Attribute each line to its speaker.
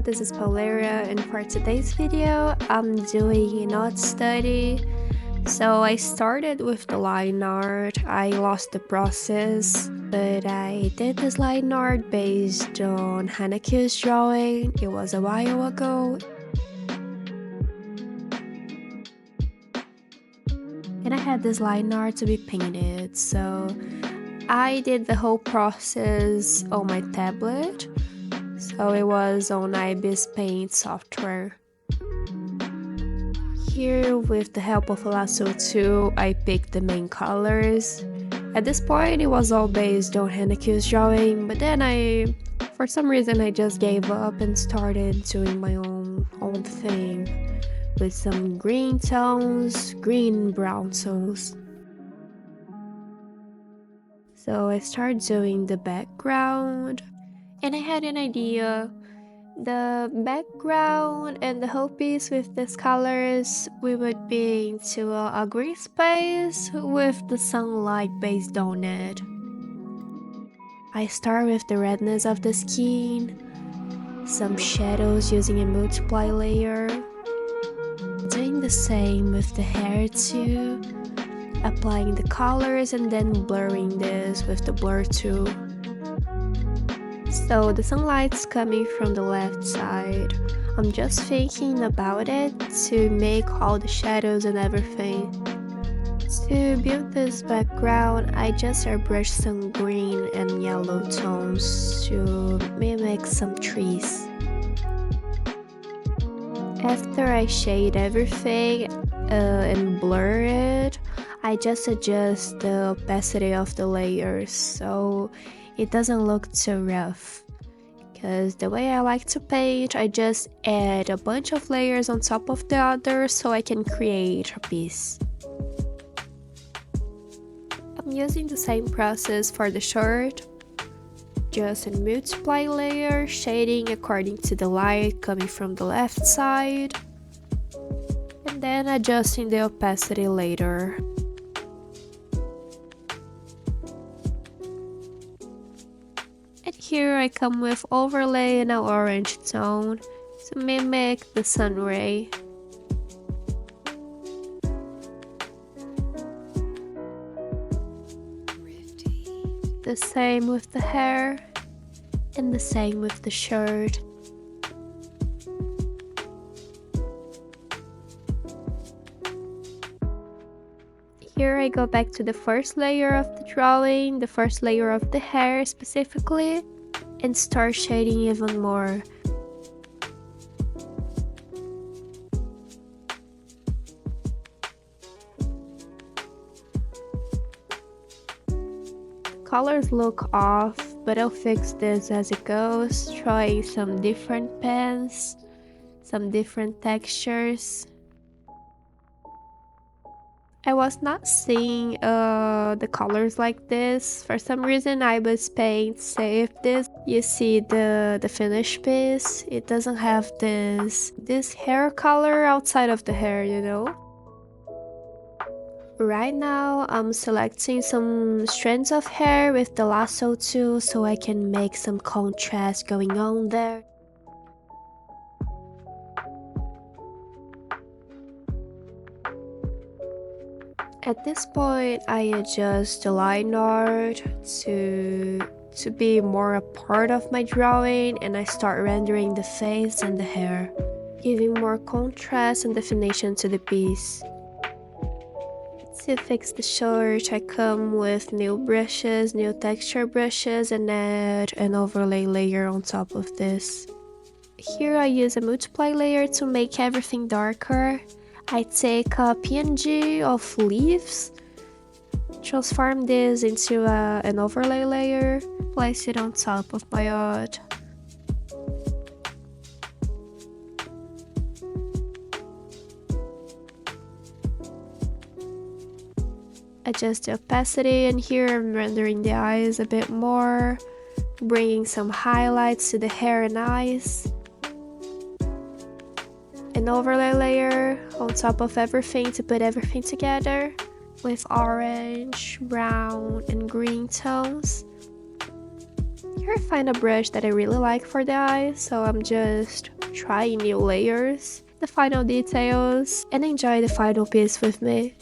Speaker 1: this is Paulera, and for today's video, I'm doing a art study. So I started with the line art. I lost the process, but I did this line art based on Hanaki's drawing. It was a while ago. And I had this line art to be painted, so I did the whole process on my tablet. So it was on Ibis Paint software. Here, with the help of a lasso tool, I picked the main colors. At this point, it was all based on Hanaki's drawing, but then for some reason, I just gave up and started doing my own thing with some green tones, green and brown tones. So I started doing the background, and I had an idea. The background and the whole piece with these colors, we would be into a green space with the sunlight based on it. I start with the redness of the skin, some shadows using a multiply layer, doing the same with the hair too, applying the colors and then blurring this with the blur tool. So the sunlight's coming from the left side. I'm just thinking about it to make all the shadows and everything. To build this background, I just airbrushed some green and yellow tones to mimic some trees. After I shade everything and blur it, I just adjust the opacity of the layers so it doesn't look too rough. Because the way I like to paint, I just add a bunch of layers on top of the other so I can create a piece. I'm using the same process for the shirt. Just a multiply layer, shading according to the light coming from the left side, and then adjusting the opacity later. And here I come with overlay in an orange tone to mimic the sun ray. The same with the hair, and the same with the shirt. Here I go back to the first layer of the drawing, the first layer of the hair specifically, and start shading even more. Colors look off, but I'll fix this as it goes, trying some different pens, some different textures. I was not seeing the colors like this. For some reason, Ibis Paint saved this. You see the finished piece. It doesn't have this hair color outside of the hair, you know? Right now, I'm selecting some strands of hair with the lasso tool so I can make some contrast going on there. At this point, I adjust the line art to be more a part of my drawing, and I start rendering the face and the hair, giving more contrast and definition to the piece. To fix the shirt, I come with new brushes, new texture brushes, and add an overlay layer on top of this. Here I use a multiply layer to make everything darker. I take a PNG of leaves, transform this into an overlay layer, place it on top of my art. Adjust the opacity, and here I'm rendering the eyes a bit more, bringing some highlights to the hair and eyes. An overlay layer on top of everything to put everything together with orange, brown, and green tones. Here I find a brush that I really like for the eyes, so I'm just try new layers, the final details, and enjoy the final piece with me.